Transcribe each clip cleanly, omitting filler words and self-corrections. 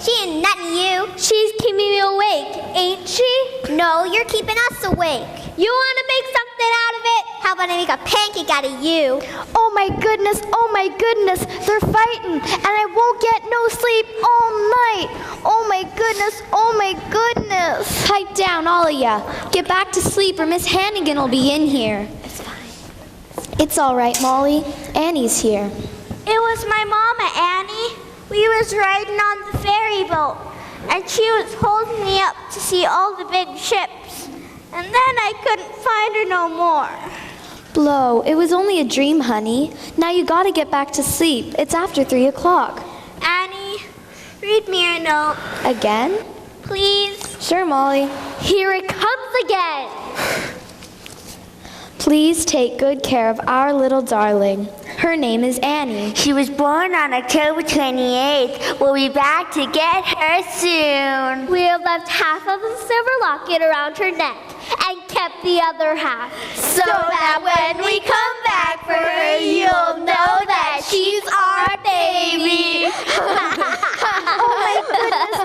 She ain't nothing to you. She's keeping me awake, ain't she? No, you're keeping us awake. You want to make something out of it? How about I make a pancake out of you? Oh my goodness, they're fighting, and I won't get no sleep all night. Oh my goodness. Pipe down, all of ya. Get back to sleep or Miss Hannigan will be in here. It's fine. It's all right, Molly. Annie's here. It was my mama, Annie. We was riding on the ferry boat, and she was holding me up to see all the big ships. And then I couldn't find her no more. Blow, it was only a dream, honey. Now you gotta get back to sleep. It's after 3 o'clock. Annie, read me a note, Again? please. Sure, Molly. Here it comes again. Please take good care of our little darling. Her name is Annie. She was born on October 28th. We'll be back to get her soon. We have left half of the silver locket around her neck and kept the other half. So that when we come back for her, you'll know that she's our baby.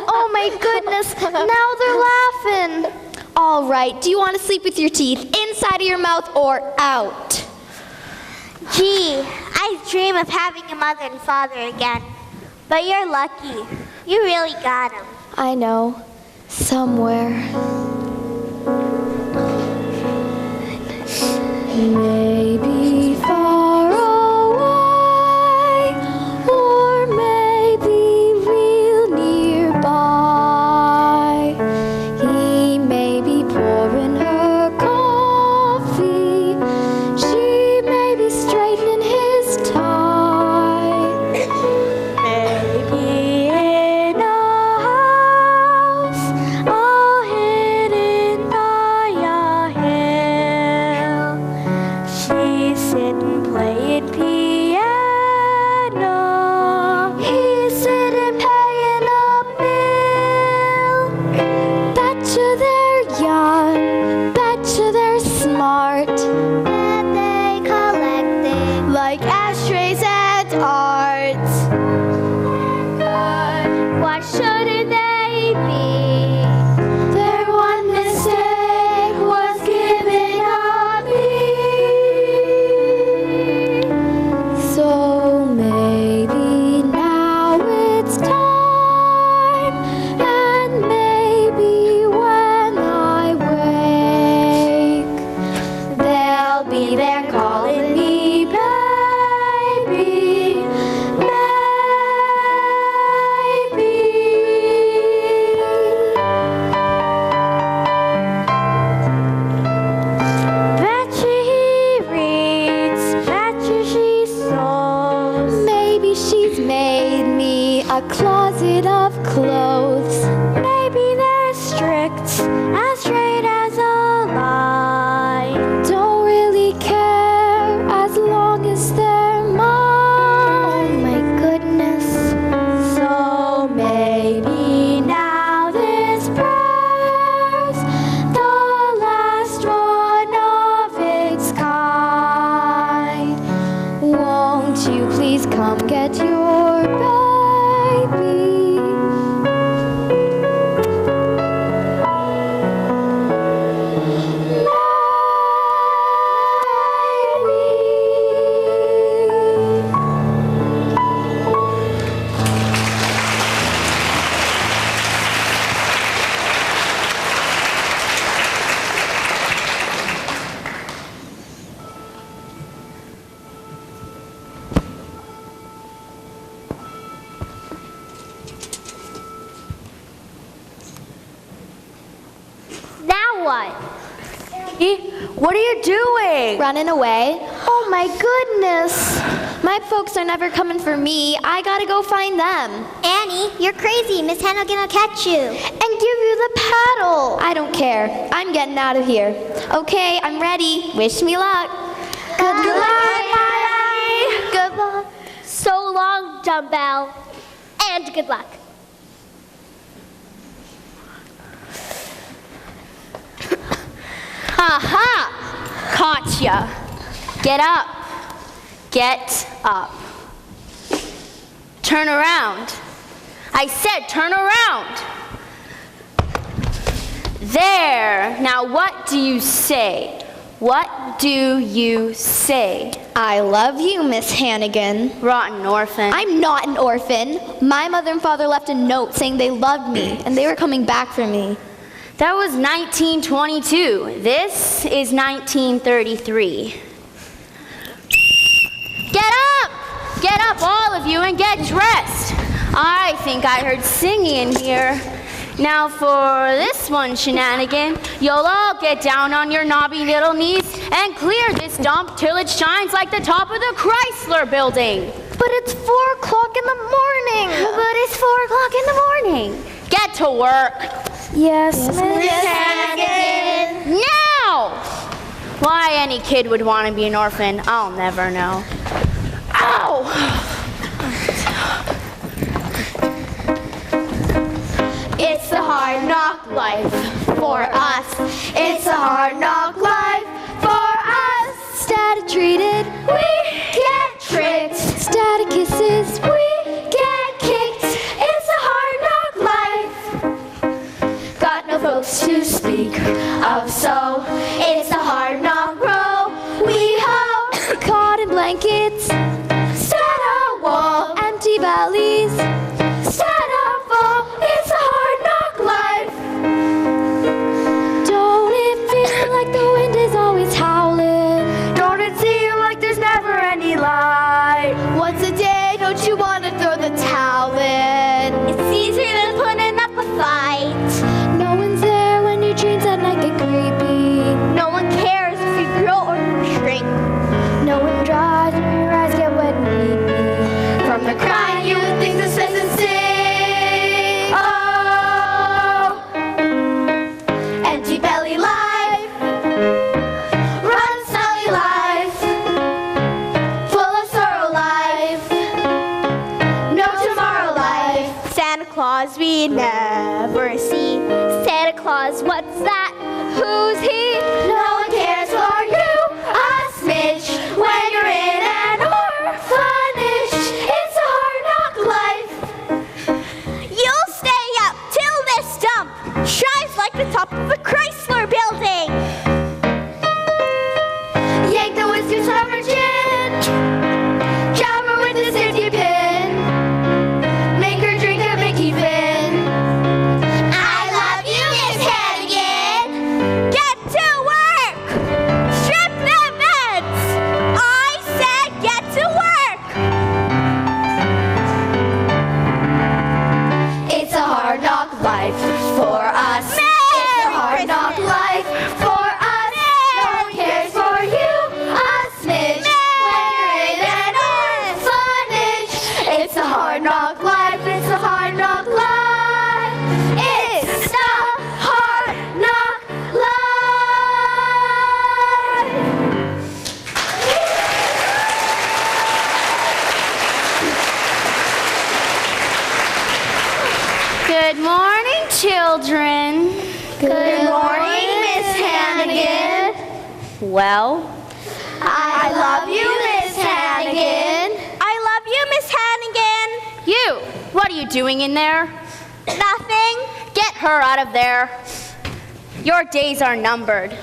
Oh my goodness, now they're laughing. All right, do you want to sleep with your teeth inside of your mouth or out? Gee, I dream of having a mother and father again. But you're lucky. You really got them. I know. Somewhere. Maybe far away, or maybe real nearby. He may be pouring her coffee. She may be straightening his tie. Maybe in a house all hidden by a hill. She's sitting playing piano. He's sitting paying a bill. Betcha they're young. Betcha they're smart. That they collecting. Like ashtrays and arts. What shouldn't they be? Their one mistake was giving up me. So maybe now it's time, and maybe when I wake, they'll be there calling me baby, maybe. Betcha he reads, betcha she sews. Maybe she's made me a closet of clothes. Maybe they're strict, as straight as a line. Don't really care as long as they're mine. Oh my goodness. So maybe now this prayer's the last one of its kind. Won't you please come get your baby? Now what? What are you doing? Running away. Oh my goodness. My folks are never coming for me. I gotta go find them. Annie, you're crazy. Miss Hannigan will catch you. And give you the paddle. I don't care. I'm getting out of here. Okay, I'm ready. Wish me luck. Good luck, Bye. Good luck. So long, dumbbell. And good luck. Aha! Caught ya. Get up. Get up. Turn around. I said turn around. There. Now what do you say? What do you say? I love you, Miss Hannigan. Rotten orphan. I'm not an orphan. My mother and father left a note saying they loved me and they were coming back for me. That was 1922. This is 1933. Get up! Get up, all of you, and get dressed. I think I heard singing in here. Now for this one, Shenanigan, you'll all get down on your knobby little knees and clear this dump till it shines like the top of the Chrysler building. But it's 4 o'clock in the morning. But it's 4 o'clock in the morning. Get to work. Yes, Miss Hannigan. Now! Why any kid would want to be an orphan, I'll never know. Ow! It's a hard knock life for us. It's a hard knock life for us. Static treated, We get tricked. static kisses. We get kicked. It's a hard knock life. Got no folks to speak of, so it's a hard knock row. We hope. Caught in blankets, Stand a wall. empty valleys. Stand up fall. It's a hard knock life. Don't it feel like the wind is always howling? Don't it seem like there's never any light? Once a day, don't you want to throw the towel in? It's easier than putting up a fight. No one's there when your dreams at night get creepy. No one cares if you grow or you shrink. No one drives when your eyes get wet and weepy. From the crying, you think the says and sing. Oh, empty belly life, run smelly life, full of sorrow life, no tomorrow life. Santa Claus we never see. Santa Claus, what's that? Who's he? No one cares for you, a smidge, when you're in an orphanage. It's a hard knock life. You'll stay up till this dump shines like the top of a Chrysler building. Yank the whiskers from her chin, jab her with the safety pin, make her drink a Mickey Finn. I love you, Miss Hannigan. Get to work! Strip the beds! I said get to work! It's a hard knock life for us. It's a hard knock life for us. No one cares for you, a smidge, when you're in an orphanage. It's a hard knock life. It's a hard knock life. It's a hard knock life. Good morning, children. Good morning, Miss Hannigan. Well, I love you, Miss Hannigan. I love you, Miss Hannigan. you, what are you doing in there? Nothing. Get her out of there. Your days are numbered.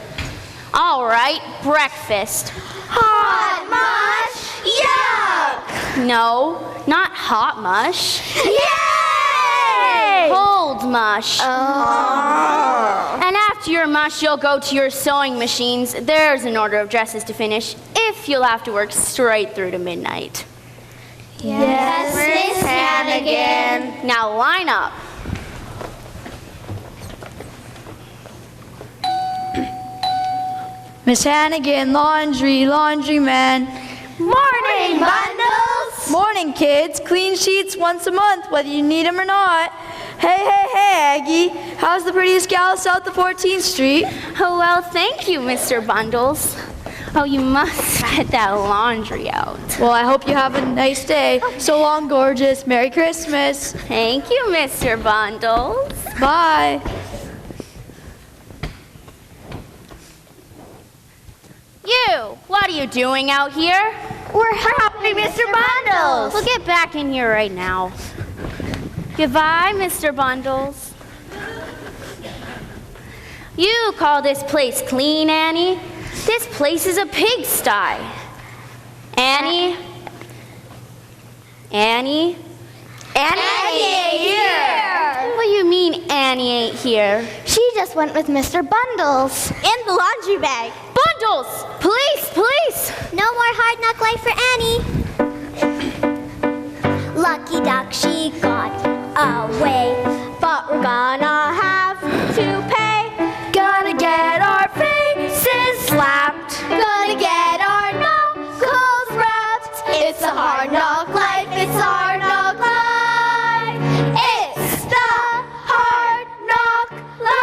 All right, breakfast. Hot mush? Yuck! No, not hot mush. Yay! Cold mush. And after your mush, you'll go to your sewing machines. There's an order of dresses to finish if you'll have to work straight through to midnight. Yes, Miss Hannigan. Now line up. Miss Hannigan, laundryman. Morning, bundles. Morning, kids. Clean sheets once a month, whether you need them or not. Hey, Aggie. How's the prettiest gal south of 14th Street? Oh, well, thank you, Mr. Bundles. Oh, you must get that laundry out. Well, I hope you have a nice day. So long, gorgeous. Merry Christmas. Thank you, Mr. Bundles. Bye. You, what are you doing out here? We're helping Mr. Bundles. Well, get back in here right now. Goodbye, Mr. Bundles. You call this place clean, Annie? This place is a pigsty. Annie? Annie? Annie ain't here! What do you mean Annie ain't here? She just went with Mr. Bundles. In the laundry bag. Bundles! Police! Police! No more hard knock life for Annie. Lucky duck, she got away. But we're gonna have to pay. Gonna get our faces slapped. Gonna get our knuckles rapped. It's a hard knock life. It's a hard knock life. It's the hard knock life.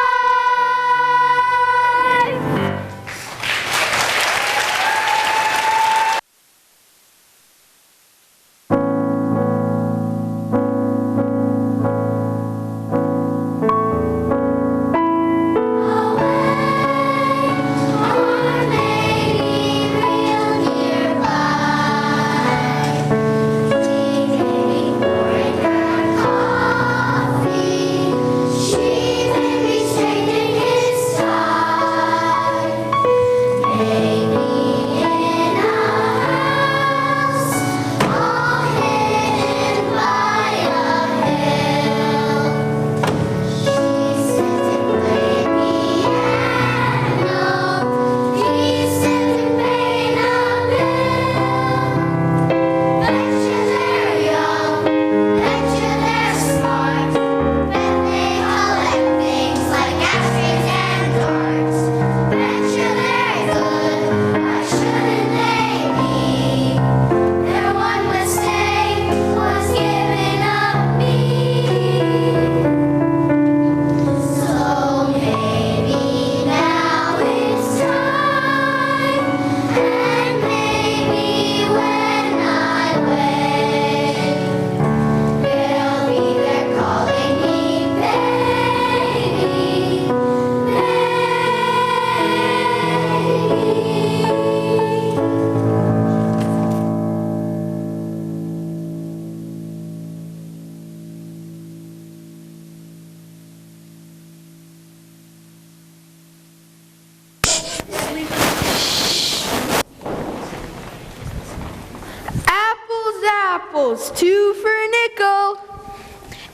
Apples, 2 for a nickel.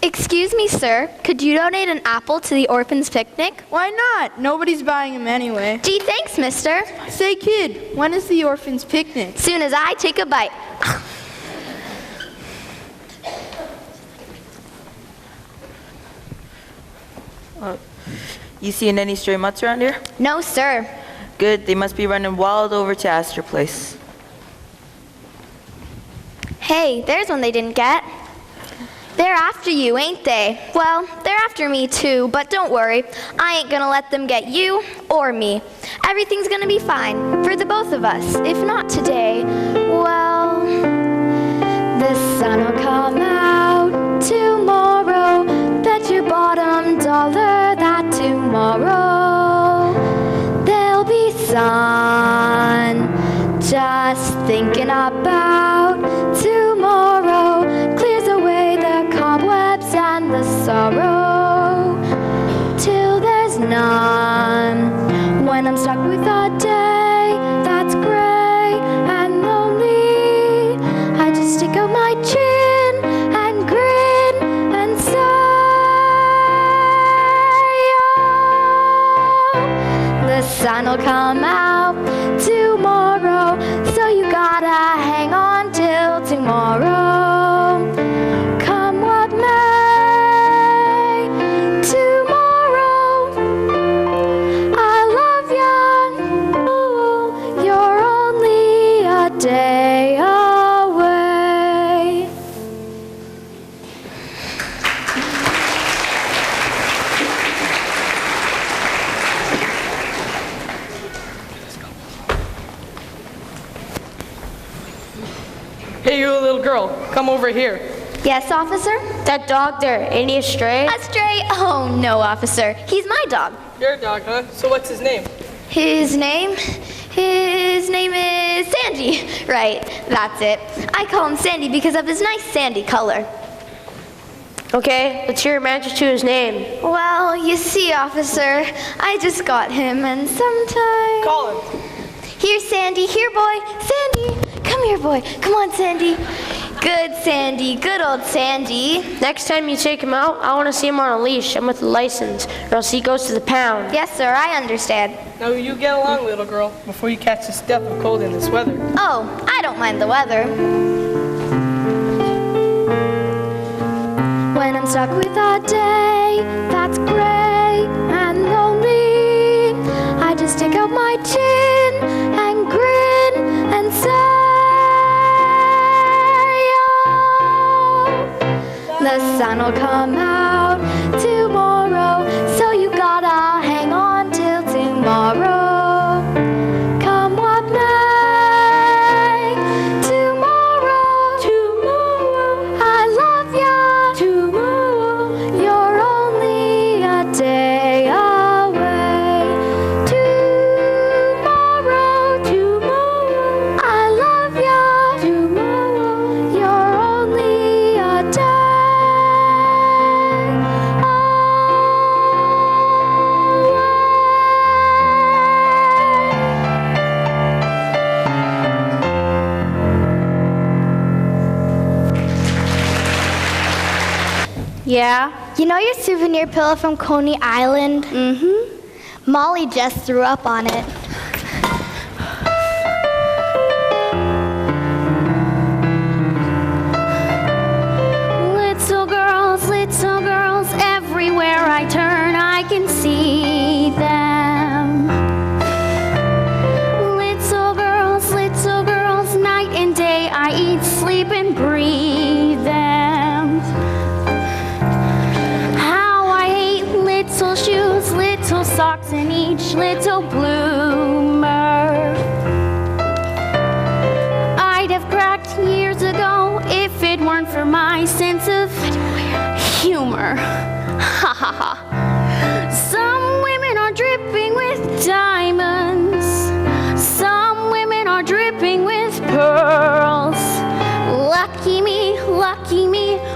Excuse me, sir. Could you donate an apple to the orphans' picnic? Why not? Nobody's buying them anyway. Gee, thanks, mister. Say, kid, when is the orphans' picnic? Soon as I take a bite. You seeing any stray mutts around here? No, sir. Good, they must be running wild over to Astor Place. Hey, there's one they didn't get. They're after you, ain't they? Well, they're after me too, but don't worry. I ain't gonna let them get you or me. Everything's gonna be fine for the both of us. If not today, well, the sun will come out tomorrow. Bet your bottom dollar that tomorrow there'll be sun. Just thinking about tomorrow clears away the cobwebs and the sorrow till there's none. When I'm stuck with a day that's gray and lonely, I just stick out my chin and grin and say, oh, the sun will come out tomorrow, so you gotta hang on till tomorrow. Come what may, tomorrow. I love ya. Oh, you're only a day away. Hey, you little girl, come over here. Yes, officer? That dog there, ain't he a stray? A stray? Oh, no, officer. He's my dog. Your dog, huh? So what's his name? His name is Sandy. Right, that's it. I call him Sandy because of his nice sandy color. Okay, let's hear Manchester 2's name. Well, you see, officer, I just got him, and sometimes... Call him. Here, Sandy. Here, boy. Sandy. Come here, boy. Come on, Sandy. Good Sandy. Good old Sandy. Next time you take him out, I want to see him on a leash and with a license, or else he goes to the pound. Yes, sir, I understand. Now you get along, little girl, before you catch this death of cold in this weather. Oh, I don't mind the weather. When I'm stuck with a day that's gray and lonely, I just stick out my chin and grin and say, the sun will come out tomorrow, so you gotta hang on till tomorrow. Come what may, tomorrow, I love ya, tomorrow, you're only a day away. Tomorrow, I love ya, tomorrow, you're only a day. Yeah? You know your souvenir pillow from Coney Island? Mm-hmm. Molly just threw up on it. Little girls, everywhere I turn, I can see them. Little girls, night and day, I eat, sleep, and breathe them. How I hate little shoes, little socks, and each little bloomer. I'd have cracked years ago if it weren't for my sense of humor. Ha ha ha. Some women are dripping with diamonds. Some women are dripping with pearls. Lucky me,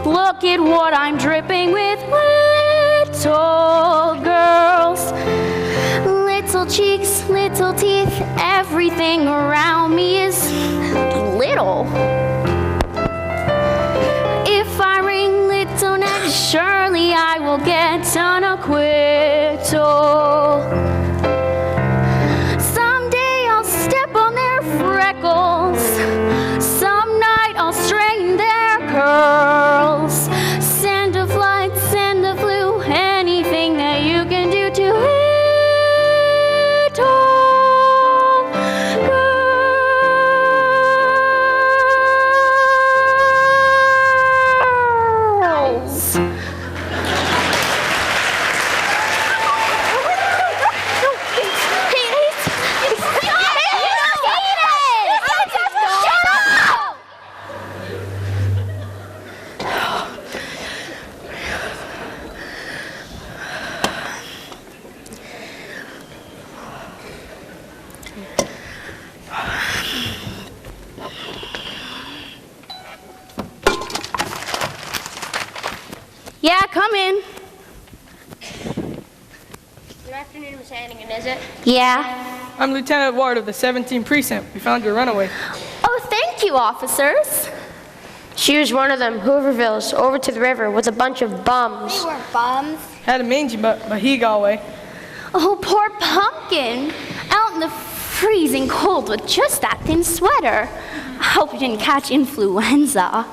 look at what I'm dripping with. Little girls. Little cheeks, little teeth, everything around me is little. If I wring little neck, surely I will get an acquittal. Someday I'll step on their freckles. Some night I'll straighten their curls. Send a flight, send a flu, anything that you can do to little girls. Yeah, come in. Good afternoon, Miss Hannigan, is it? Yeah. I'm Lieutenant Ward of the 17th Precinct. We found your runaway. Oh, thank you, officers. She was one of them, Hoovervilles, over to the river with a bunch of bums. They weren't bums. Had a mangy, but he got away. Oh, poor Pumpkin. Out in the freezing cold with just that thin sweater. I hope you didn't catch influenza.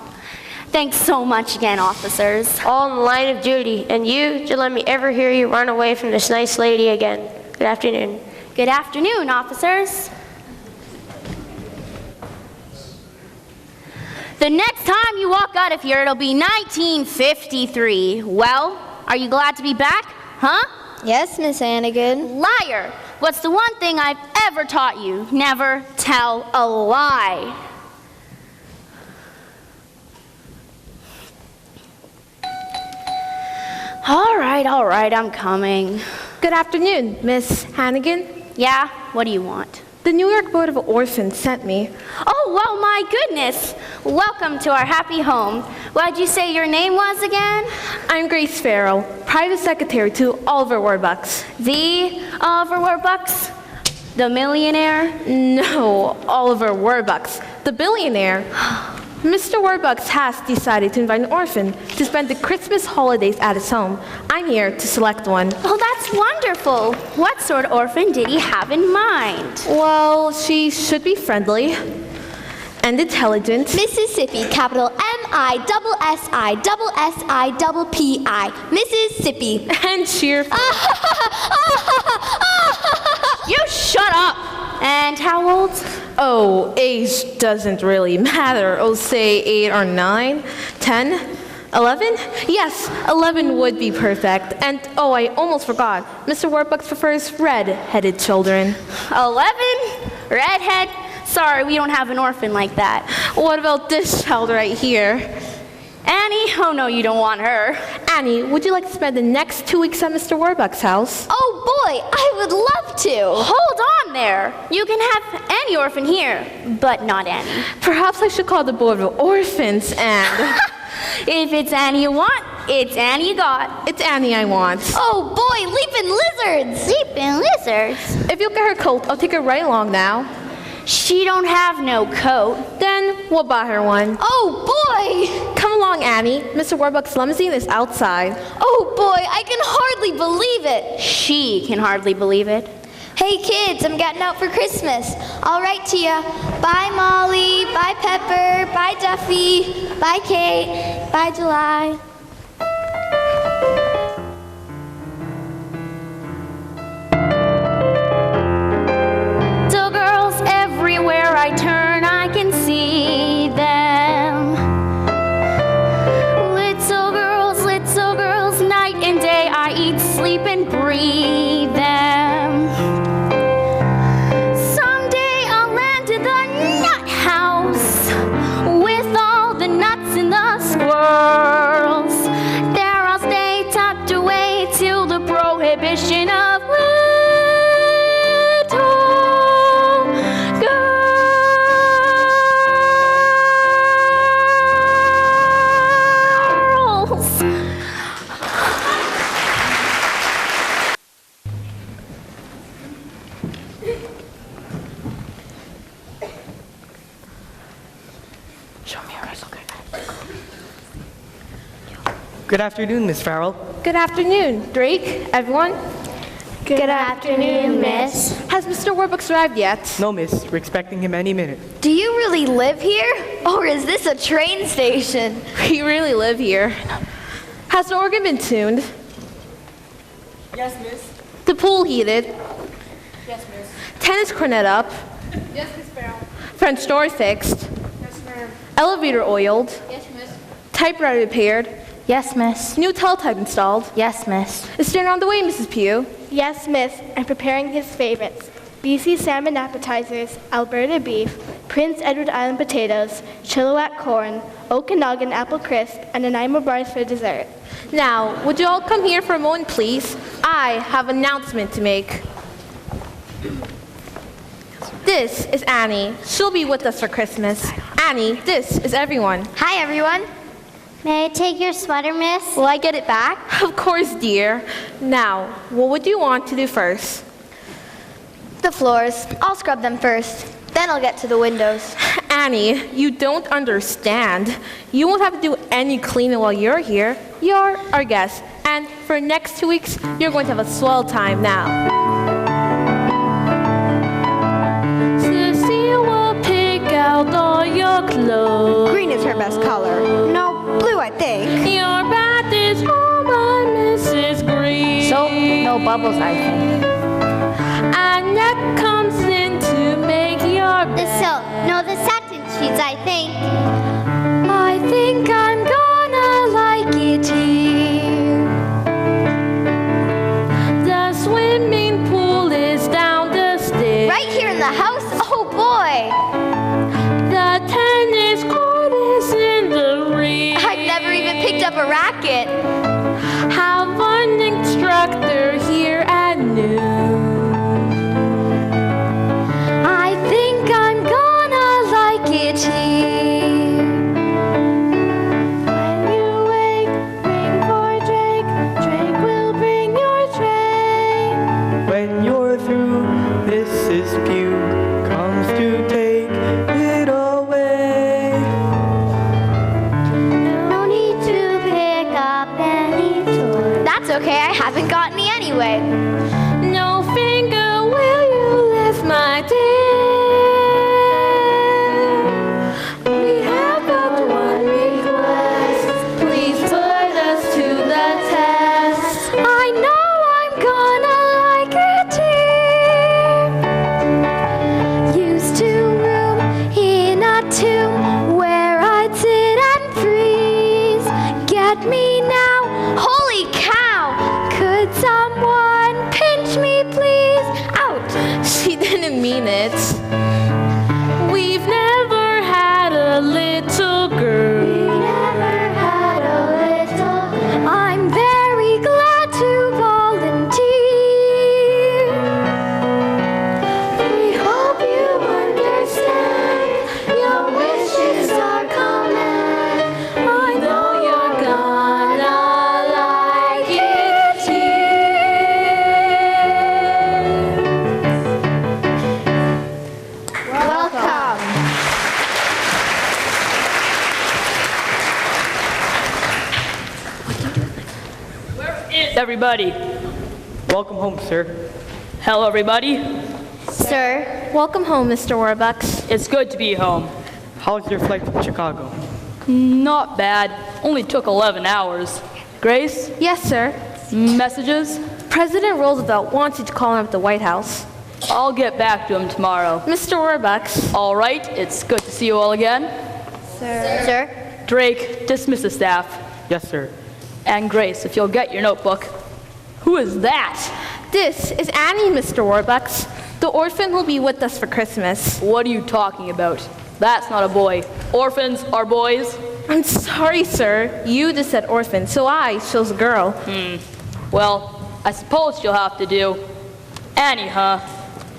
Thanks so much again, officers. All in the line of duty, and you to let me ever hear you run away from this nice lady again. Good afternoon. Good afternoon, officers. The next time you walk out of here, it'll be 1953. Well, are you glad to be back? Huh? Yes, Miss Hannigan. Liar! What's the one thing I've ever taught you? Never tell a lie. All right, I'm coming. Good afternoon, Miss Hannigan. Yeah? What do you want? The New York Board of Orphans sent me. Oh, well, my goodness. Welcome to our happy home. What'd you say your name was again? I'm Grace Farrell, private secretary to Oliver Warbucks. The Oliver Warbucks? The millionaire? No, Oliver Warbucks, the billionaire. Mr. Warbucks has decided to invite an orphan to spend the Christmas holidays at his home. I'm here to select one. Oh, that's wonderful. What sort of orphan did he have in mind? Well, she should be friendly and intelligent. Mississippi, capital M-I-S-S-I-S-S-I-P-I. Mississippi. And cheerful. You shut up! And how old? Oh, age doesn't really matter. Oh, say 8 or 9, 10, 11? Yes, 11 would be perfect. And oh, I almost forgot. Mr. Warbucks prefers red-headed children. 11? Redhead? Sorry, we don't have an orphan like that. What about this child right here? Annie? Oh no, you don't want her. Annie, would you like to spend the next 2 weeks at Mr. Warbucks' house? Oh boy, I would love to. Hold on there. You can have any orphan here, but not Annie. Perhaps I should call the Board of Orphans and... If it's Annie you want, it's Annie you got. It's Annie I want. Oh boy, leaping lizards. Leaping lizards? If you'll get her coat, I'll take her right along now. She don't have no coat. Then we'll buy her one. Oh boy. Come along, Annie. Mr. Warbucks' limousine is outside. Oh boy, I can hardly believe it. She can hardly believe it. Hey kids, I'm getting out for Christmas. I'll write to ya. Bye Molly, bye Pepper, bye Duffy, bye Kate, bye July. Little girls everywhere I turn, I can see them. Little girls, night and day, I eat, sleep, and breathe them. Someday I'll land in the nut house with all the nuts and the squirrels. There I'll stay tucked away till the prohibition of little girls. Good afternoon, Miss Farrell. Good afternoon, Drake, everyone. Good afternoon, miss. Has Mr. Warbucks arrived yet? No, miss. We're expecting him any minute. Do you really live here? Or is this a train station? We really live here. Has the organ been tuned? Yes, miss. The pool heated? Yes, miss. Tennis cornet up? Yes, Miss Farrell. French door fixed? Yes, ma'am. Elevator oiled? Yes, miss. Typewriter repaired? Yes, miss. New teletype installed? Yes, miss. Is dinner on the way, Mrs. Pugh? Yes, miss. I'm preparing his favorites. BC salmon appetizers, Alberta beef, Prince Edward Island potatoes, Chilliwack corn, Okanagan apple crisp, and Nanaimo bars for dessert. Now, would you all come here for a moment, please? I have an announcement to make. This is Annie. She'll be with us for Christmas. Annie, this is everyone. Hi, everyone. May I take your sweater, miss? Will I get it back? Of course, dear. Now, what would you want to do first? The floors. I'll scrub them first. Then I'll get to the windows. Annie, you don't understand. You won't have to do any cleaning while you're here. You're our guest. And for the next 2 weeks, you're going to have a swell time now. Cecile will pick out all your clothes. Green is her best color. No, blue, I think. Your bath is all by Mrs. Green. Soap, no bubbles, I think. Annette comes in to make your The bed. silk. No, the satin sheets, I think. I think I'm gonna like it here. The swimming pool is down the stairs. Right here in the house? Oh boy! The tennis court is in the rear. I've never even picked up a racket. Have an instructor here at noon. I think I'm gonna like it here. like me now? Holy cow! Could someone pinch me, please? Ouch! She didn't mean it. We've never had a little girl. I'm very glad to volunteer. We hope you understand. Your wishes are command. I know you're gonna like it here. Welcome. Everybody, Welcome home, sir. hello everybody. Sir, Welcome home, Mr. Warbucks. It's good to be home. How's your flight from Chicago? Not bad. Only took 11 hours. Grace, Yes, sir. messages? President Roosevelt wants you to call him at the White House. I'll get back to him tomorrow. Mr. Warbucks. All right, it's good to see you all again. sir, Drake, dismiss the staff. Yes, sir. And Grace, if you'll get your notebook. Who is that? This is Annie, Mr. Warbucks, the orphan who'll be with us for Christmas. What are you talking about? That's not a boy. Orphans are boys. I'm sorry, sir. You just said orphan, so I chose a girl. Well, I suppose you'll have to do. Annie, huh?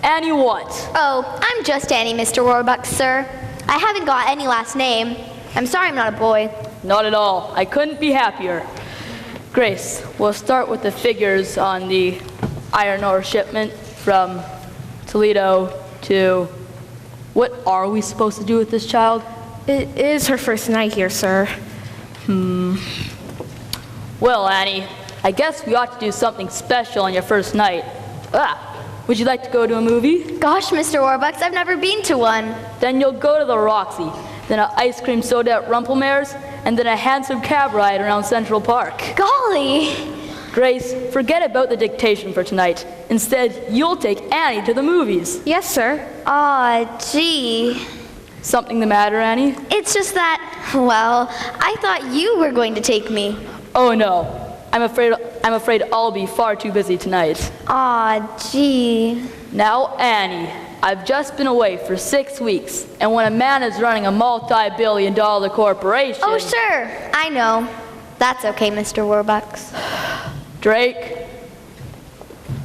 Annie what? Oh, I'm just Annie, Mr. Warbucks, sir. I haven't got any last name. I'm sorry I'm not a boy. Not at all. I couldn't be happier. Grace, we'll start with the figures on the iron ore shipment from Toledo to... What are we supposed to do with this child? It is her first night here, sir. Well, Annie, I guess we ought to do something special on your first night. Would you like to go to a movie? Gosh, Mr. Warbucks, I've never been to one. Then you'll go to the Roxy, then an ice cream soda at Rumpelmare's, and then a handsome cab ride around Central Park. Golly! Grace, forget about the dictation for tonight. Instead, you'll take Annie to the movies. Yes, sir. Aw, gee. Something the matter, Annie? It's just that, well, I thought you were going to take me. Oh no, I'm afraid I'll be far too busy tonight. Aw, gee. Now, Annie, I've just been away for 6 weeks, and when a man is running a multi-billion-dollar corporation... Oh, sure, I know. That's okay, Mr. Warbucks. Drake,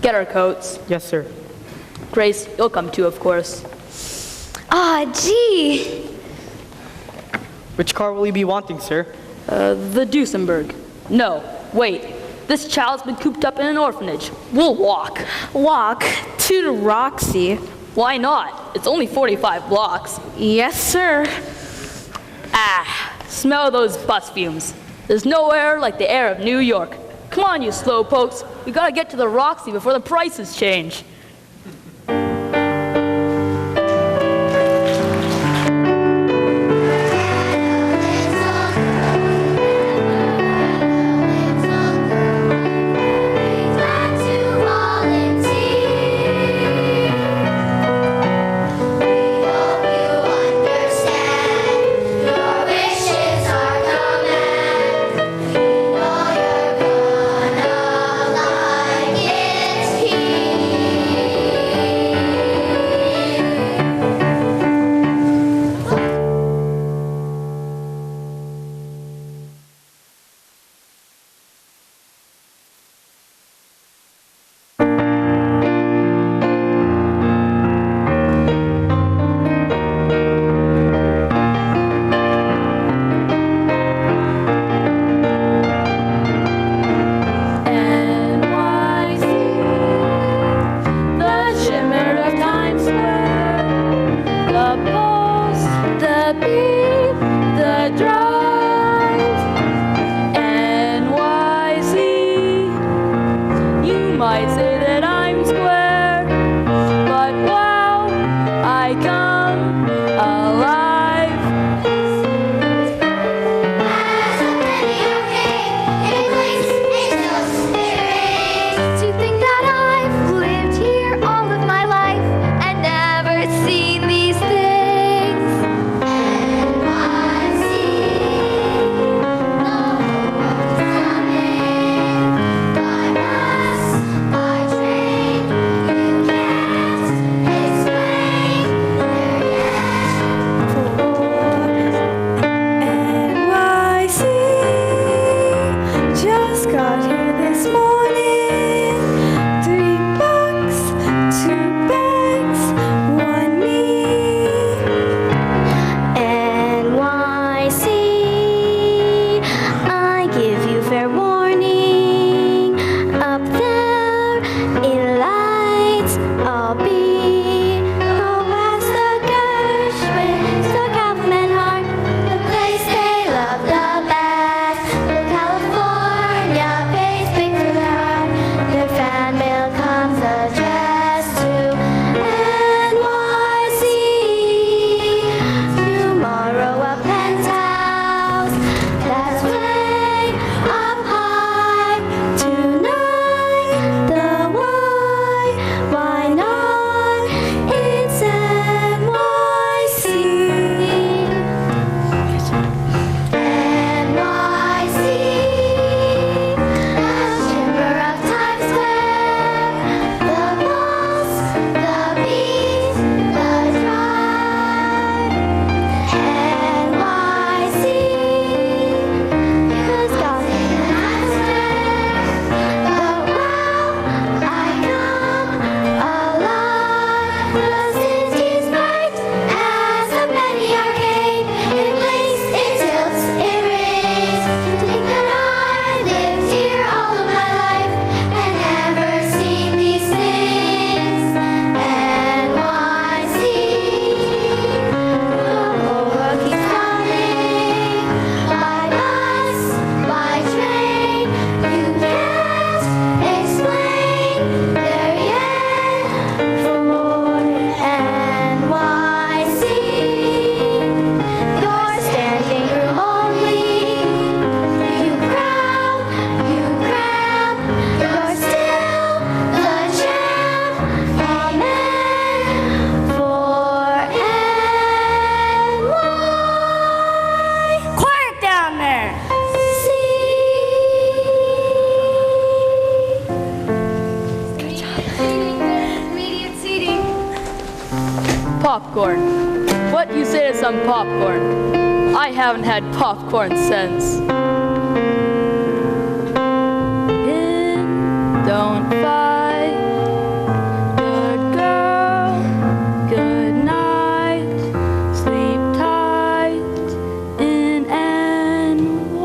get our coats. Yes, sir. Grace, you'll come too, of course. Aw, gee. Which car will you be wanting, sir? The Duesenberg. No, wait. This child's been cooped up in an orphanage. We'll walk. Walk to the Roxy. Why not? It's only 45 blocks. Yes, sir. Smell those bus fumes. There's no air like the air of New York. Come on, you slowpokes. We gotta get to the Roxy before the prices change. popcorn. What do you say to some popcorn? I haven't had popcorn since. Don't fight, good girl, good night, sleep tight in NYC.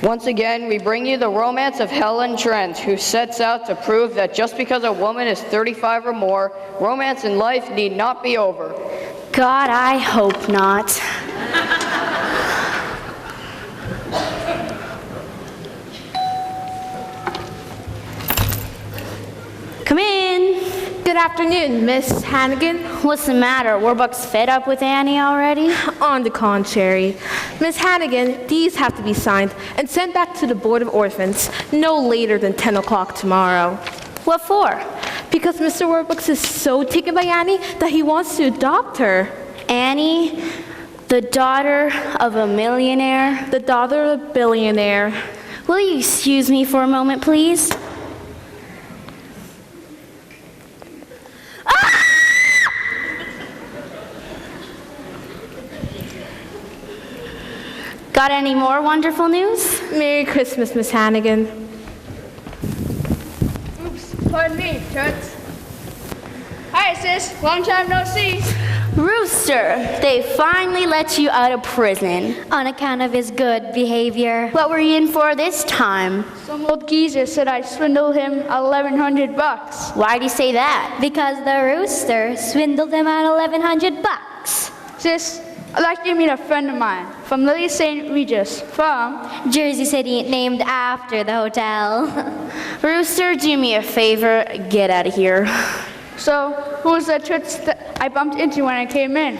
Once again, we bring you the romance of Helen Trent, who sets out to prove that just because a woman is 35 or more, romance in life need not be over. God, I hope not. Come in. Good afternoon, Miss Hannigan. What's the matter? Warbucks fed up with Annie already? On the contrary. Miss Hannigan, these have to be signed and sent back to the Board of Orphans no later than 10 o'clock tomorrow. What for? Because Mr. Warbucks is so taken by Annie that he wants to adopt her. Annie, the daughter of a millionaire? The daughter of a billionaire. Will you excuse me for a moment, please? Got any more wonderful news? Merry Christmas, Miss Hannigan. Oops, pardon me, Toots. Hi, sis. Long time no see. Rooster, they finally let you out of prison. On account of his good behavior. What were you in for this time? Some old geezer said I swindled him $1,100. Why'd you say that? Because the rooster swindled him out $1,100. Sis, I'd like you to meet a friend of mine from Lily St. Regis from Jersey City, named after the hotel. Rooster, do me a favor, get out of here. So, who was the Toots that I bumped into when I came in?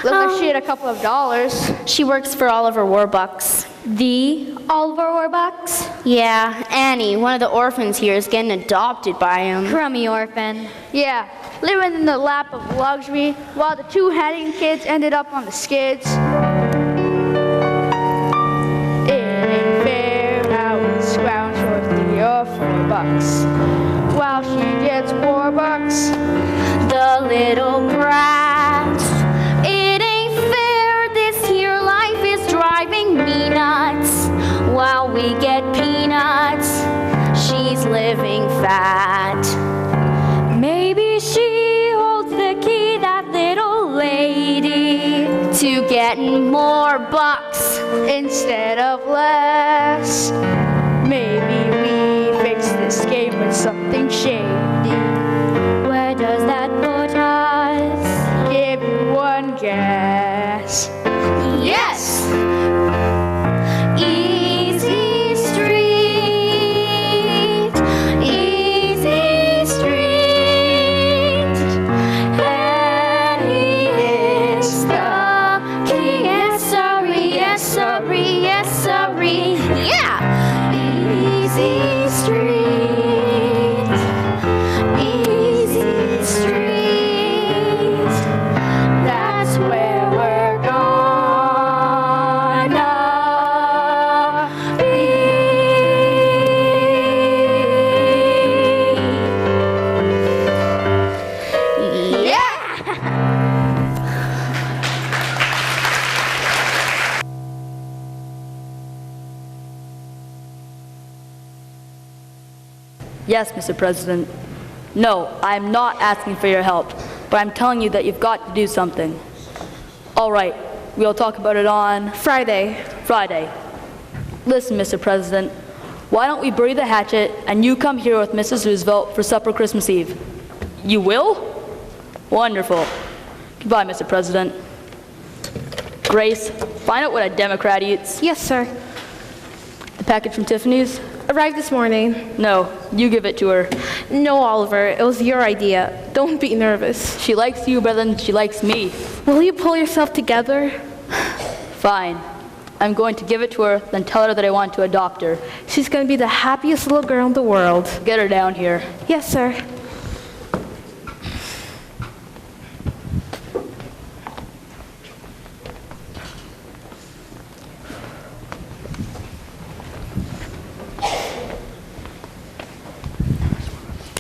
Looked like she had a couple of dollars. She works for Oliver Warbucks. The Oliver Warbucks? Yeah, Annie, one of the orphans here, is getting adopted by him. Crummy orphan. Yeah, living in the lap of luxury while the two Hannigan kids ended up on the skids. It ain't fair, I would scrounge for $3 or $4 while she gets $4. The little brat. It ain't fair, this here life is driving me nuts. While we get peanuts, she's living fat. Maybe she holds the key, that little lady, to getting more bucks instead of less. Maybe we fix this game with something shady. Where does that put us? Give you one guess. Yes! Easy Street, Easy Street. Annie is the key. Yes, sorry, yes, sorry, yes, sorry. Yeah! Easy Street. Yes, Mr. President. No, I'm not asking for your help, but I'm telling you that you've got to do something. All right, we'll talk about it on Friday. Friday. Listen, Mr. President, why don't we bury the hatchet and you come here with Mrs. Roosevelt for supper Christmas Eve? You will? Wonderful. Goodbye, Mr. President. Grace, find out what a Democrat eats. Yes, sir. The package from Tiffany's? Arrived this morning. No, you give it to her. No, Oliver, it was your idea. Don't be nervous. She likes you better than she likes me. Will you pull yourself together? Fine. I'm going to give it to her, then tell her that I want to adopt her. She's going to be the happiest little girl in the world. Get her down here. Yes, sir.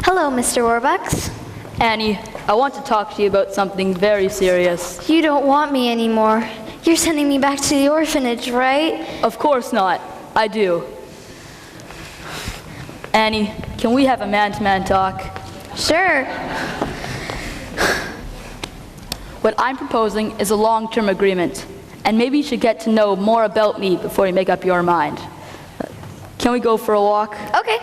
Hello, Mr. Warbucks. Annie, I want to talk to you about something very serious. You don't want me anymore. You're sending me back to the orphanage, right? Of course not. I do. Annie, can we have a man-to-man talk? Sure. What I'm proposing is a long-term agreement, and maybe you should get to know more about me before you make up your mind. Can we go for a walk? Okay.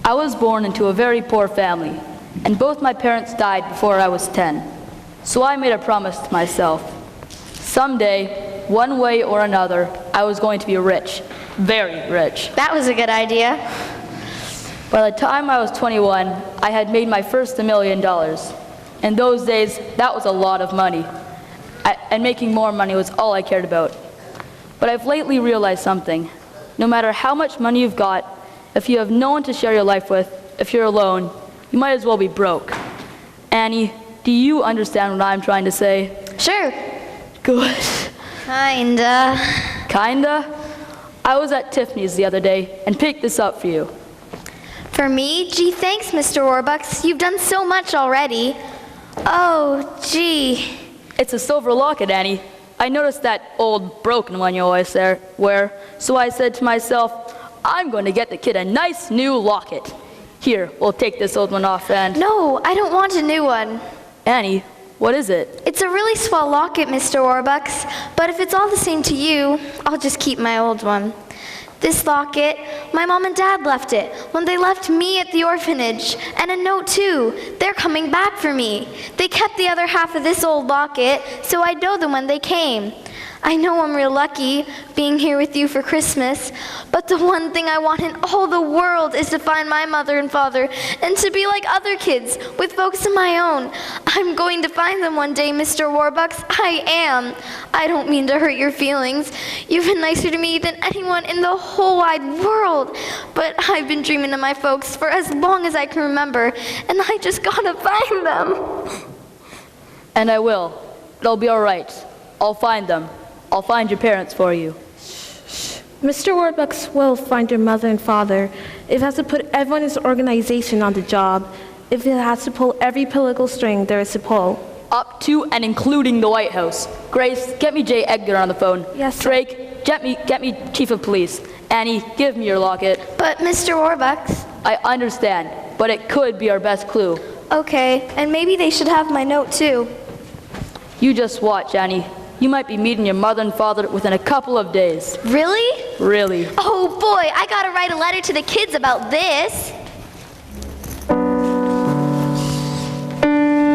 I was born into a very poor family, and both my parents died before I was 10. So I made a promise to myself. Someday, one way or another, I was going to be rich. Very rich. That was a good idea. By the time I was 21, I had made my first $1 million. In those days, that was a lot of money. And making more money was all I cared about. But I've lately realized something. No matter how much money you've got, if you have no one to share your life with, if you're alone, you might as well be broke. Annie, do you understand what I'm trying to say? Sure. Good. Kinda. Kinda? I was at Tiffany's the other day and picked this up for you. For me? Gee, thanks, Mr. Warbucks. You've done so much already. Oh, gee. It's a silver locket, Annie. I noticed that old broken one you always wear, so I said to myself, I'm going to get the kid a nice new locket. Here, we'll take this old one off and... No, I don't want a new one. Annie, what is it? It's a really swell locket, Mr. Warbucks, but if it's all the same to you, I'll just keep my old one. This locket, my mom and dad left it when they left me at the orphanage, and a note too. They're coming back for me. They kept the other half of this old locket, so I'd know them when they came. I know I'm real lucky being here with you for Christmas, but the one thing I want in all the world is to find my mother and father and to be like other kids with folks of my own. I'm going to find them one day, Mr. Warbucks. I am. I don't mean to hurt your feelings. You've been nicer to me than anyone in the whole wide world, but I've been dreaming of my folks for as long as I can remember, and I just gotta find them. And I will. It'll be all right. I'll find them. I'll find your parents for you. Mr. Warbucks will find your mother and father. If it has to put everyone in his organization on the job, if it has to pull every political string there is to pull. Up to and including the White House. Grace, get me J. Edgar on the phone. Yes, sir. Drake, get me Chief of Police. Annie, give me your locket. But Mr. Warbucks... I understand, but it could be our best clue. Okay, and maybe they should have my note too. You just watch, Annie. You might be meeting your mother and father within a couple of days. Really? Really. Oh boy, I gotta write a letter to the kids about this.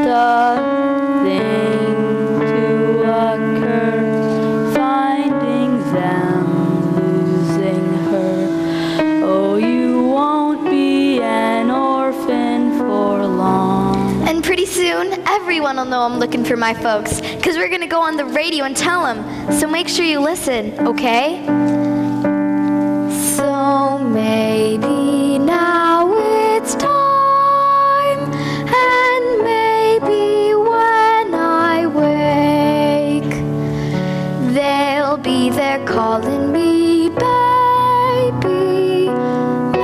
The thing to occur, finding them, losing her. Oh, you won't be an orphan for long. And pretty soon, everyone will know I'm looking for my folks, because we're gonna go on the radio and tell them. So make sure you listen, okay? So maybe now it's time, and maybe when I wake, they'll be there calling me baby, maybe.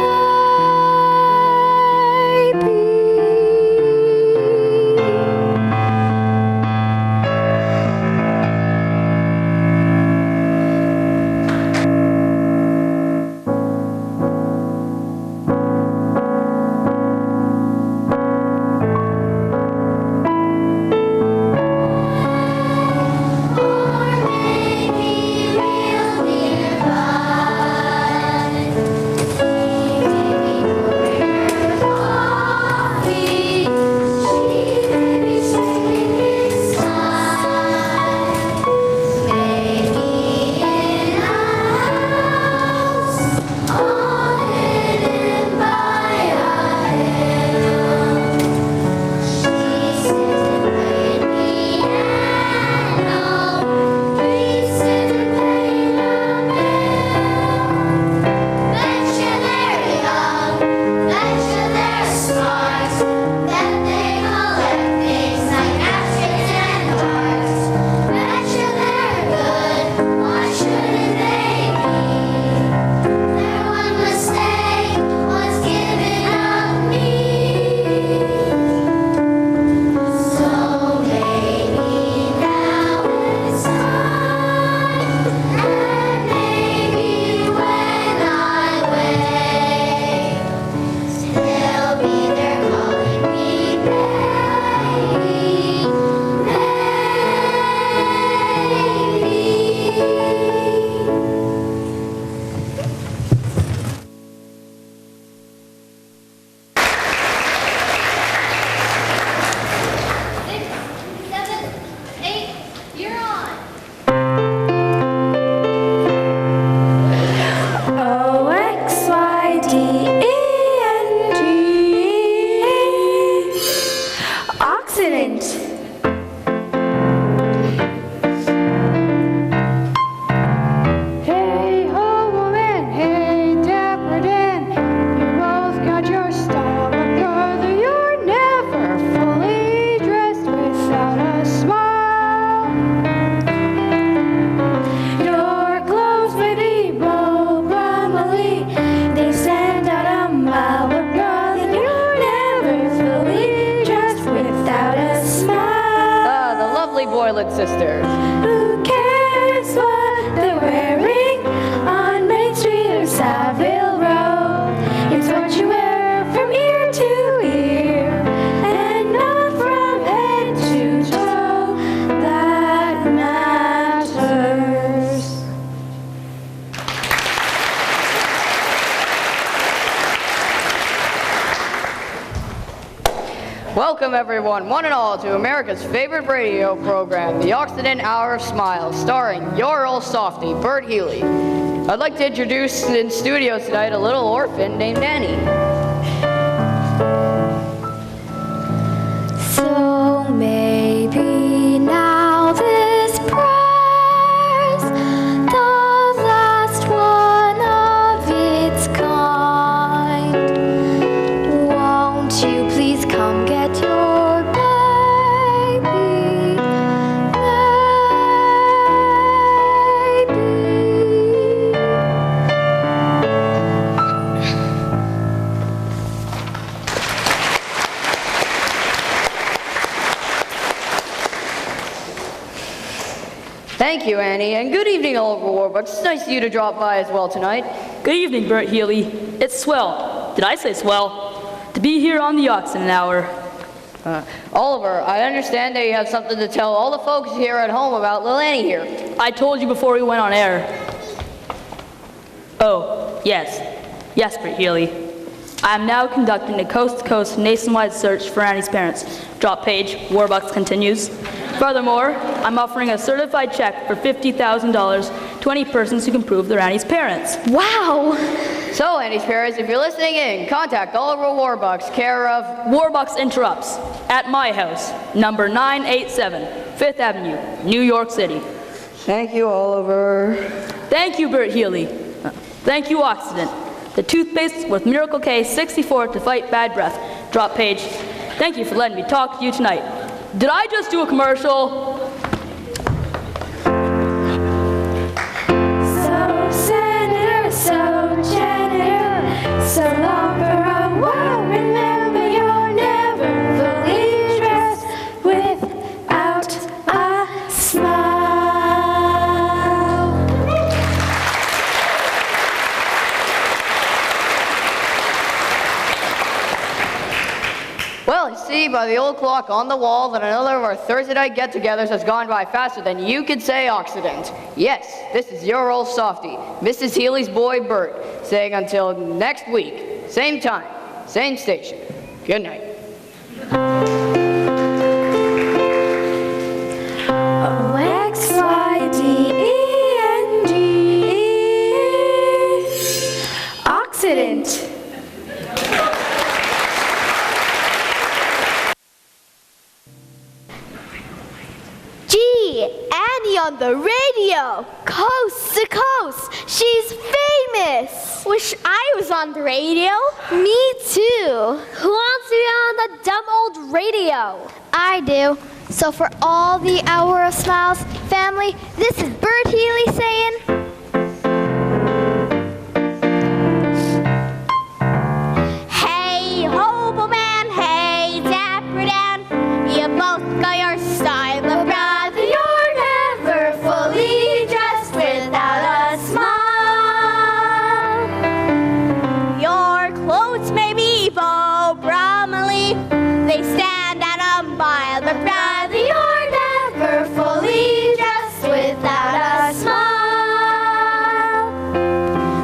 Blood Sisters. Who cares what they're wearing on Main Street or Savile Row? It's what you wear from ear to ear and not from head to toe that matters. Welcome everyone, one and all, to America's favorite radio program, the Occident Hour of Smiles, starring your old softie, Bert Healy. I'd like to introduce in studio tonight a little orphan named Annie. So maybe now this prayer's the last one of its kind. Won't you please come get your baby, Thank you, Annie, and good evening, Oliver Warbucks. It's nice of you to drop by as well tonight. Good evening, Bert Healy. It's swell. Did I say swell? To be here on the Occident Hour. Oliver, I understand that you have something to tell all the folks here at home about Lil Annie here. I told you before we went on air. Oh, yes. Yes, Bert Healy. I am now conducting a coast-to-coast nationwide search for Annie's parents. Drop page, Warbucks continues. Furthermore, I'm offering a certified check for $50,000 to any persons who can prove they're Annie's parents. Wow! So, Annie's parents, if you're listening in, contact Oliver Warbucks, care of Warbucks Interrupts, at my house, number 987, 5th Avenue, New York City. Thank you, Oliver. Thank you, Bert Healy. Thank you, Occident. The toothpaste with Miracle K 64 to fight bad breath. Drop page. Thank you for letting me talk to you tonight. Did I just do a commercial? So senator, so janitor, so long for a while. Remember, you're never fully dressed without a smile. Well, you see by the old clock on the wall that another of our Thursday night get-togethers has gone by faster than you could say Occident. Yes, this is your old softie, Mrs. Healy's boy, Bert, saying until next week, same time, same station. Good night. O-X-Y-D-E-N-D. Occident. Gee, Annie on the radio, coast to coast. She's famous. Wish I was on the radio. Me too. Who wants to be on the dumb old radio? I do. So for all the Hour of Smiles family, this is Bert Healy saying, Hey, hobo man, hey, Dapper Dan, you both got your style, but brother, you're never fully dressed without a smile. Your clothes may be Beau Brummely, they stand at a mile, but brother, you're never fully dressed without a smile.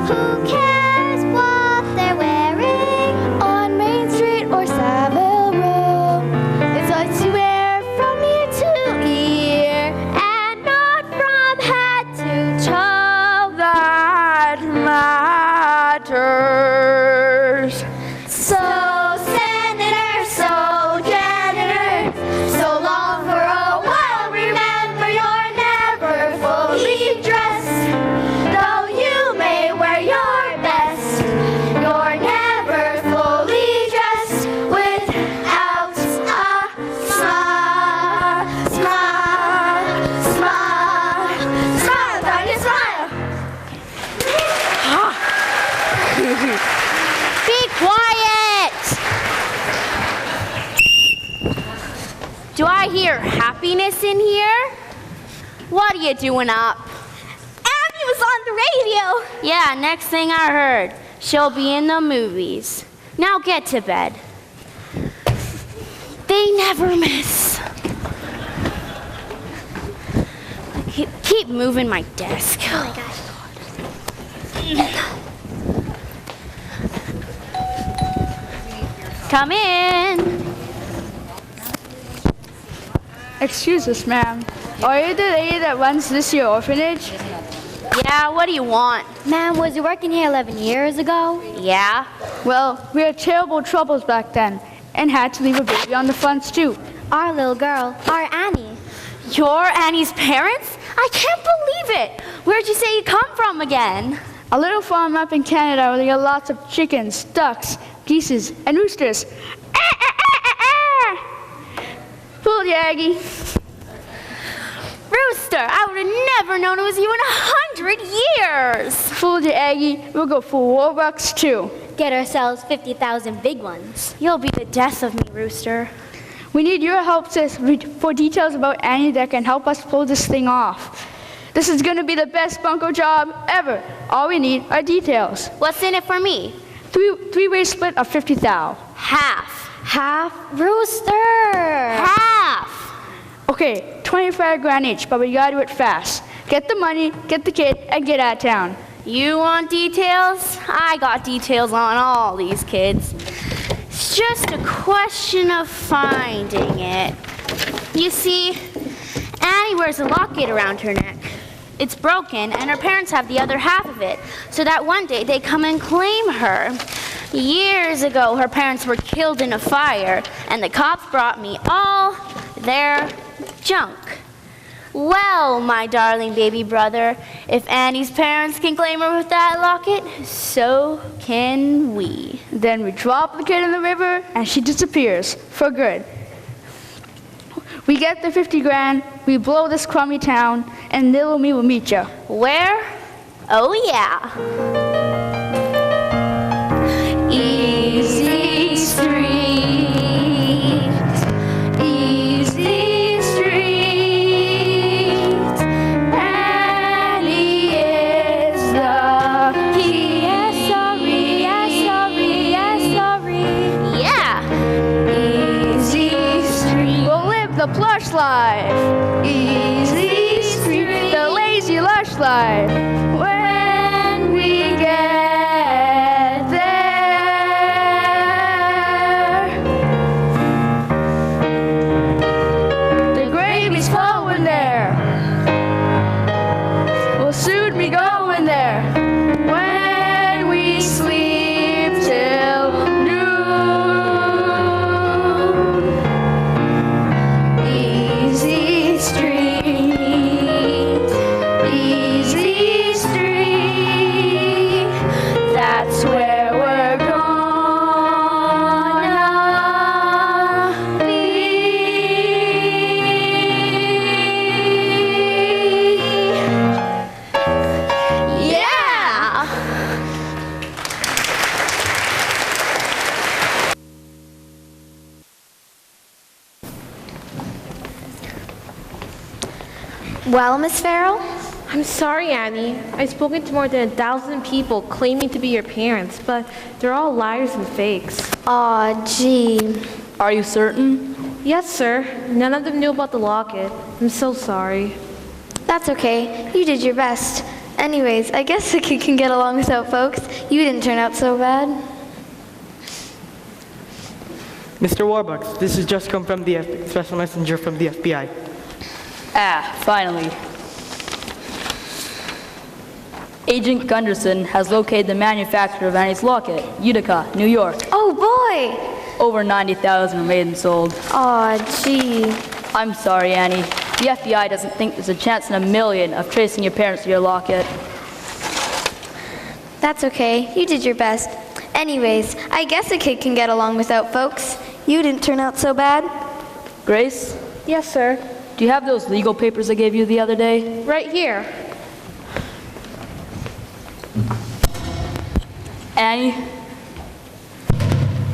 who cares what they're wearing on Main Street or Savile Row? It's what you wear from ear to ear and not from head to toe that matters. So senator, so janitor, so long for a while. Remember, you're never fully dressed, though you may wear your best. You're never fully dressed without a smile. Smile, smile, smile, darling, smile. Be quiet. Do I hear happiness in here? What are you doing up? Abby was on the radio. Yeah, next thing I heard, she'll be in the movies. Now get to bed. They never miss. Keep moving my desk. Oh my gosh. Come in. Excuse us, ma'am. Are you the lady that runs this here orphanage? Yeah, what do you want? Ma'am, was you working here 11 years ago? Yeah? Well, we had terrible troubles back then and had to leave a baby on the front stoop. Our little girl, our Annie. You're Annie's parents? I can't believe it. Where'd you say you come from again? A little farm up in Canada where they got lots of chickens, ducks, geese, and roosters. Fooled you, Aggie. Rooster, I would have never known it was you in 100 years. Fooled you, Aggie. We'll go for Warbucks too. Get ourselves 50,000 big ones. You'll be the death of me, Rooster. We need your help, sis, for details about Annie that can help us pull this thing off. This is going to be the best bunko job ever. All we need are details. What's in it for me? Three-way split of 50,000. Half. Half? Rooster! Half. Okay, 25 grand each, but we gotta do it fast. Get the money, get the kid, and get out of town. You want details? I got details on all these kids. It's just a question of finding it. You see, Annie wears a locket around her neck. It's broken, and her parents have the other half of it, so that one day they come and claim her. Years ago, her parents were killed in a fire, and the cops brought me all their junk. Well, my darling baby brother, if Annie's parents can claim her with that locket, so can we. Then we drop the kid in the river, and she disappears for good. We get the 50 grand, we blow this crummy town, and little me will meet you. Where? Oh, yeah. Easy Street. Easy Street. Annie is the key. Yes, sorry, yes, sorry, yes, sorry. Yeah. Easy Street. We'll live the plush life. Easy Street. The lazy lush life. When we get flowing there. We'll soon be going there. When we sleep till noon. Easy Street. Easy Street. That's where we're gonna be. Well, Miss Farrell? I'm sorry, Annie. I've spoken to more than 1,000 people claiming to be your parents, but they're all liars and fakes. Aw, gee. Are you certain? Yes, sir. None of them knew about the locket. I'm so sorry. That's okay. You did your best. Anyways, I guess a kid can get along without folks. You didn't turn out so bad. Mr. Warbucks, this has just come from the special messenger from the FBI. Ah, finally. Agent Gunderson has located the manufacturer of Annie's locket, Utica, New York. Oh, boy! Over 90,000 were made and sold. Aw, gee. I'm sorry, Annie. The FBI doesn't think there's a chance in a million of tracing your parents to your locket. That's okay. You did your best. Anyways, I guess a kid can get along without folks. You didn't turn out so bad. Grace, Yes, sir. do you have those legal papers I gave you the other day? Right here. Annie,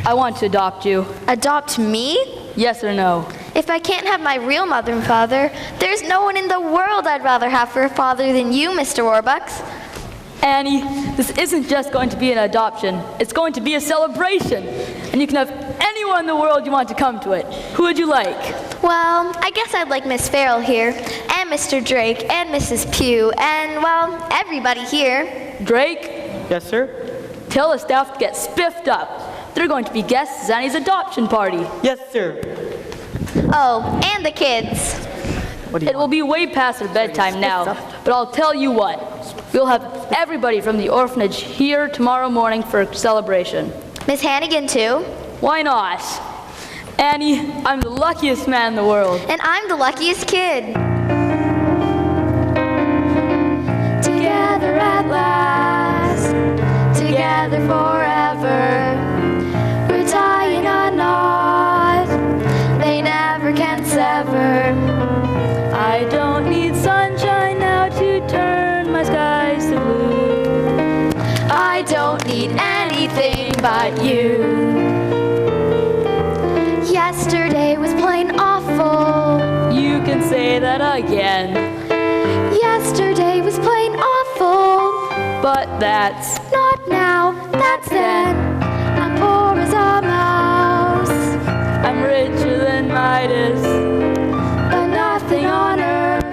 I want to adopt you. Adopt me? Yes or no? If I can't have my real mother and father, there's no one in the world I'd rather have for a father than you, Mr. Warbucks. Annie, this isn't just going to be an adoption. It's going to be a celebration. And you can have anyone in the world you want to come to it. Who would you like? Well, I guess I'd like Miss Farrell here, and Mr. Drake, and Mrs. Pugh, and, well, everybody here. Drake? Yes, sir? Tell the staff to get spiffed up. They're going to be guests at Annie's adoption party. Yes, sir. Oh, and the kids. It will be way past their bedtime now, but I'll tell you what. We'll have everybody from the orphanage here tomorrow morning for a celebration. Miss Hannigan, too? Why not? Annie, I'm the luckiest man in the world. And I'm the luckiest kid. Together at last, together forever. We're tying a knot they never can sever. I don't need sunshine now to turn my skies to blue. I don't need anything but you. Yesterday was plain awful. You can say that again. Yesterday was plain awful. But that's not now, that's then. I'm poor as a mouse. I'm richer than Midas. But nothing on earth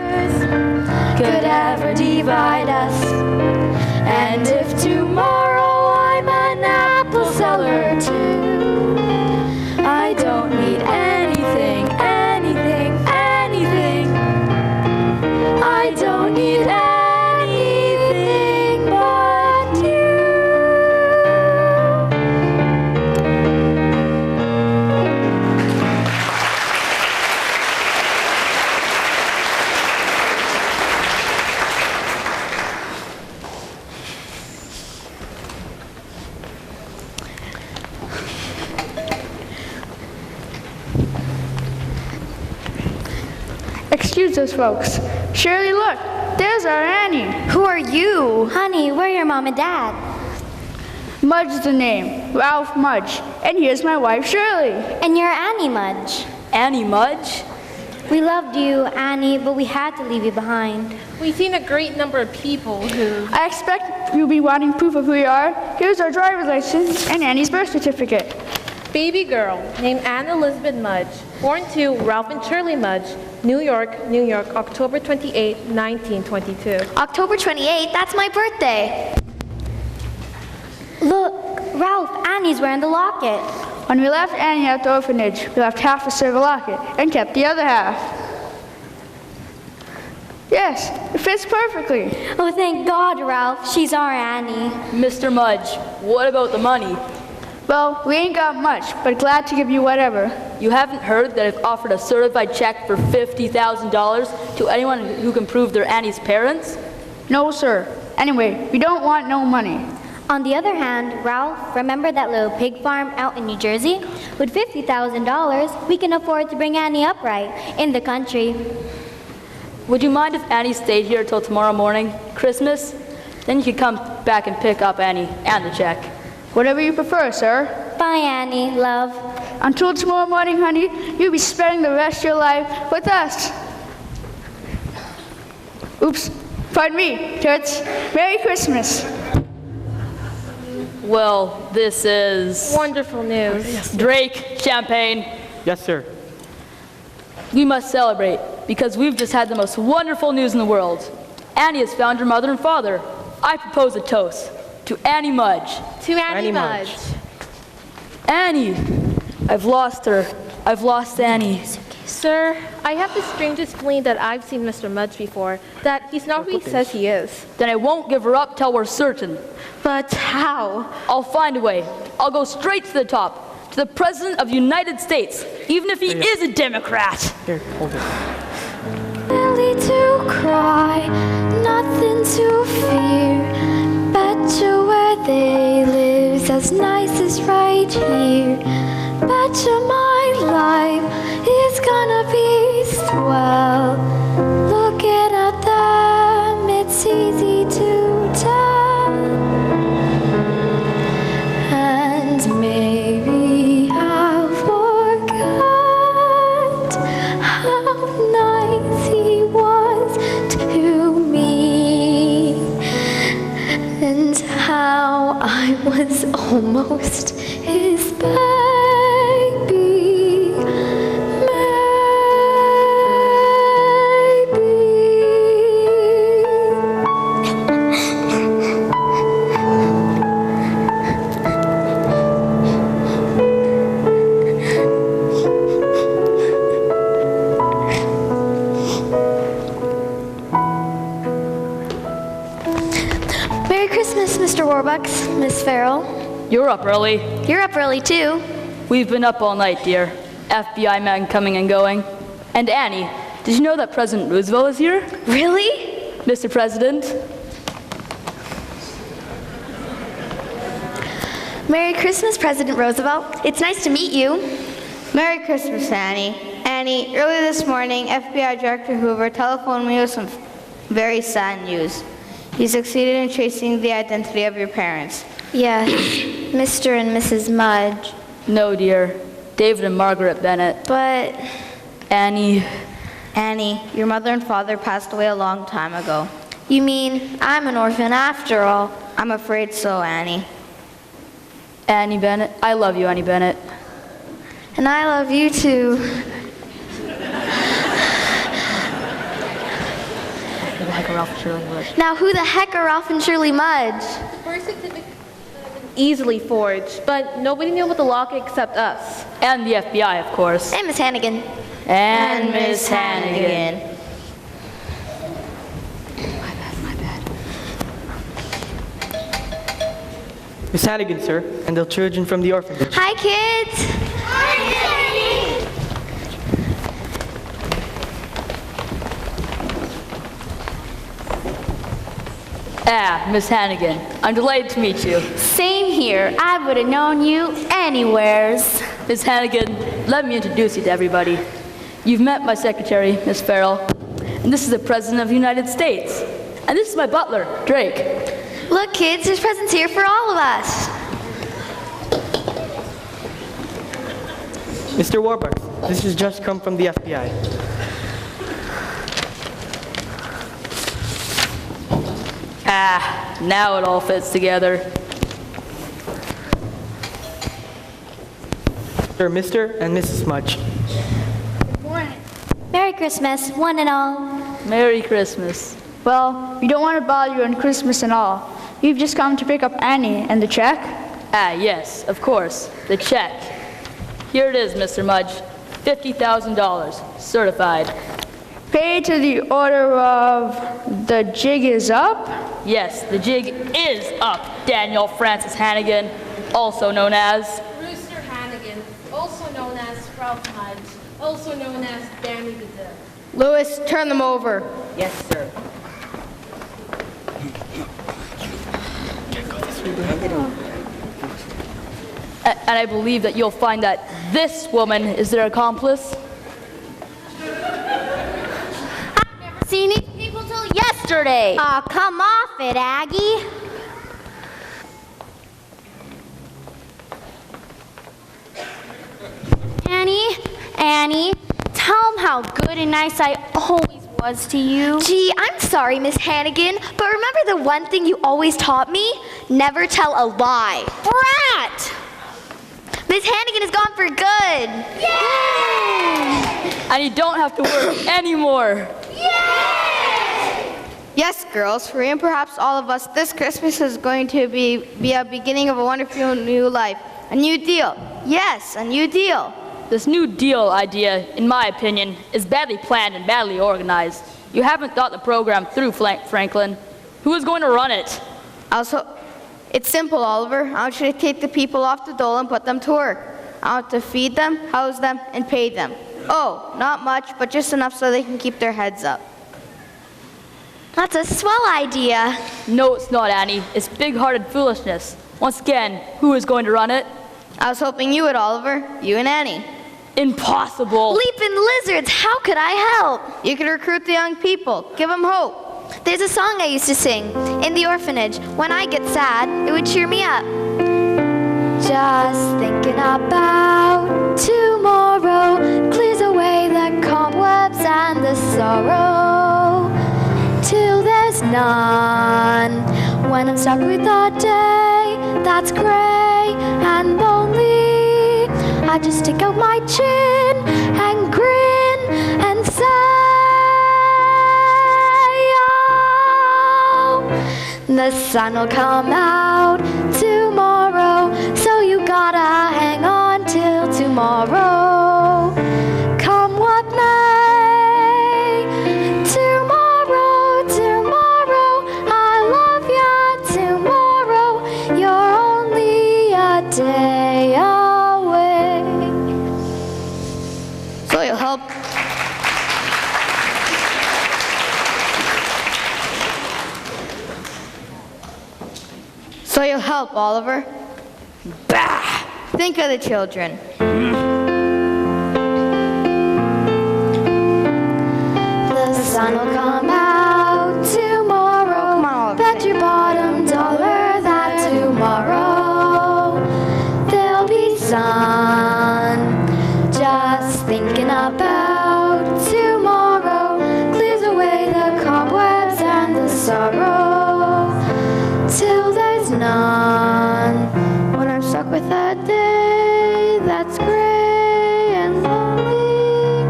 could ever divide us. And if tomorrow I'm an apple seller too, I don't need anything, anything, anything. I don't need anything but you. Excuse us, folks. Shirley, look, there's our Annie. Who are you? Honey, where are your mom and dad? Mudge is the name, Ralph Mudge. And here's my wife, Shirley. And you're Annie Mudge. Annie Mudge? We loved you, Annie, but we had to leave you behind. We've seen a great number of people who... I expect you'll be wanting proof of who you are. Here's our driver's license and Annie's birth certificate. Baby girl named Anne Elizabeth Mudge, born to Ralph and Shirley Mudge, New York, New York, October 28, 1922. October 28th, that's my birthday. Look, Ralph, Annie's wearing the locket. When we left Annie at the orphanage, we left half a silver locket and kept the other half. Yes, it fits perfectly. Oh, thank God, Ralph. She's our Annie. Mr. Mudge, what about the money? Well, we ain't got much, but glad to give you whatever. You haven't heard that I've offered a certified check for $50,000 to anyone who can prove they're Annie's parents? No, sir. Anyway, we don't want no money. On the other hand, Ralph, remember that little pig farm out in New Jersey? With $50,000, we can afford to bring Annie up right in the country. Would you mind if Annie stayed here till tomorrow morning, Christmas? Then you could come back and pick up Annie and the check. Whatever you prefer, sir. Bye, Annie, love. Until tomorrow morning, honey, you'll be spending the rest of your life with us. Oops, pardon me, Toots. Merry Christmas. Well, this is... Wonderful news. Drake, champagne. Yes, sir. We must celebrate because we've just had the most wonderful news in the world. Annie has found her mother and father. I propose a toast to Annie Mudge. To Annie Mudge. Annie! I've lost her. I've lost Annie. Sir, I have the strangest feeling that I've seen Mr. Mudge before, that he's not who he says he is. Then I won't give her up till we're certain. But how? I'll find a way. I'll go straight to the top, to the President of the United States, even if he is a Democrat. Here, hold it. Really to cry, nothing to fear. Betcha where they live's as nice as right here. Betcha my life is gonna be swell. Looking at them, it's easy to tell. And maybe I'll forget I was almost his baby. Merry Christmas, Mr. Warbucks, Miss Farrell. You're up early. You're up early too. We've been up all night, dear. FBI men coming and going. And Annie, did you know that President Roosevelt is here? Really? Mr. President? Merry Christmas, President Roosevelt. It's nice to meet you. Merry Christmas, Annie. Annie, early this morning, FBI Director Hoover telephoned me with some very sad news. He succeeded in tracing the identity of your parents. Yes, Mr. and Mrs. Mudge. No, dear. David and Margaret Bennett. But Annie. Annie, your mother and father passed away a long time ago. you mean I'm an orphan after all? I'm afraid so, Annie. Annie Bennett. I love you, Annie Bennett. And I love you too. Now who the heck are Ralph and Shirley Mudge? The birth certificate easily forged, but nobody knew about the locket except us. And the FBI, of course. And Miss Hannigan. And Miss Hannigan. My bad. Miss Hannigan, sir, and the children from the orphanage. Hi, kids. Miss Hannigan. I'm delighted to meet you. Same here. I would have known you anywheres. Miss Hannigan, let me introduce you to everybody. You've met my secretary, Miss Farrell, and this is the President of the United States. And this is my butler, Drake. Look, kids, there's presents here for all of us. Mr. Warbucks, this has just come from the FBI. Now it all fits together. Sir, Mr. and Mrs. Mudge. Merry Christmas, one and all. Merry Christmas. Well, we don't want to bother you on Christmas and all. We've just come to pick up Annie and the check. Yes, of course, the check. Here it is, Mr. Mudge. $50,000, certified. Paid to the order of the jig is up. Yes, the jig is up, Daniel Francis Hannigan, also known as Brewster Hannigan, also known as Ralph Mudge, also known as Danny the Dill. Louis, turn them over. Yes, sir. And I believe that you'll find that this woman is their accomplice. I've never seen these people till yesterday. Aw, come off it, Aggie. Annie, tell them how good and nice I always was to you. Gee, I'm sorry, Miss Hannigan, but remember the one thing you always taught me? Never tell a lie. Brat! Miss Hannigan is gone for good. Yay! And you don't have to work anymore. Yes, girls, for you and perhaps all of us, this Christmas is going to be a beginning of a wonderful new life. A new deal. Yes, a new deal. This New Deal idea, in my opinion, is badly planned and badly organized. You haven't thought the program through, Franklin. Who is going to run it? Also, it's simple, Oliver. I want you to take the people off the dole and put them to work. I want to feed them, house them, and pay them. Oh, not much, but just enough so they can keep their heads up. That's a swell idea. No, it's not, Annie. It's big-hearted foolishness. Once again, who is going to run it? I was hoping you would, Oliver. You and Annie. Impossible. Leaping lizards, how could I help? You could recruit the young people. Give them hope. There's a song I used to sing in the orphanage. When I get sad, it would cheer me up. Just thinking about tomorrow clears away the cobwebs and the sorrow till there's none. When I'm stuck with a day that's gray and lonely. I just stick out my chin and grin and say, oh, the sun will come out tomorrow, so you gotta hang on till tomorrow. Come what may, tomorrow, tomorrow, I love ya, tomorrow, you're only a day away. So you'll help. So you'll help, Oliver. Bah! Think of the children. The sun will come out tomorrow. Bet your bottom dollar that tomorrow there'll be sun. Just thinking about tomorrow clears away the cobwebs and the sorrow till there's none. When I'm stuck with a day that's gray and lonely,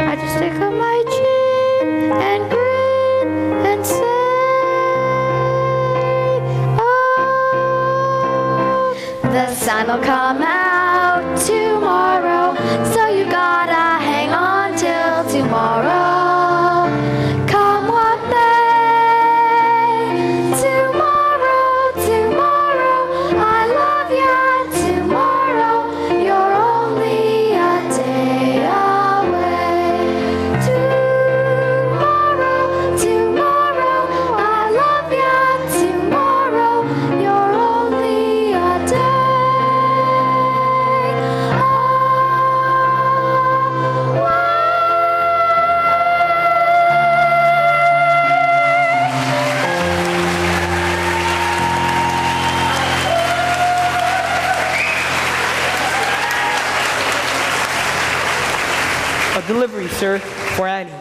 I just stick up my chin and grin and say, oh, the sun will come out tomorrow, so you gotta hang on till tomorrow. Come what may, tomorrow, tomorrow, I love ya, tomorrow, you're only a day away. Tomorrow, tomorrow, I love ya, tomorrow, you're only a day A delivery, sir, for Annie.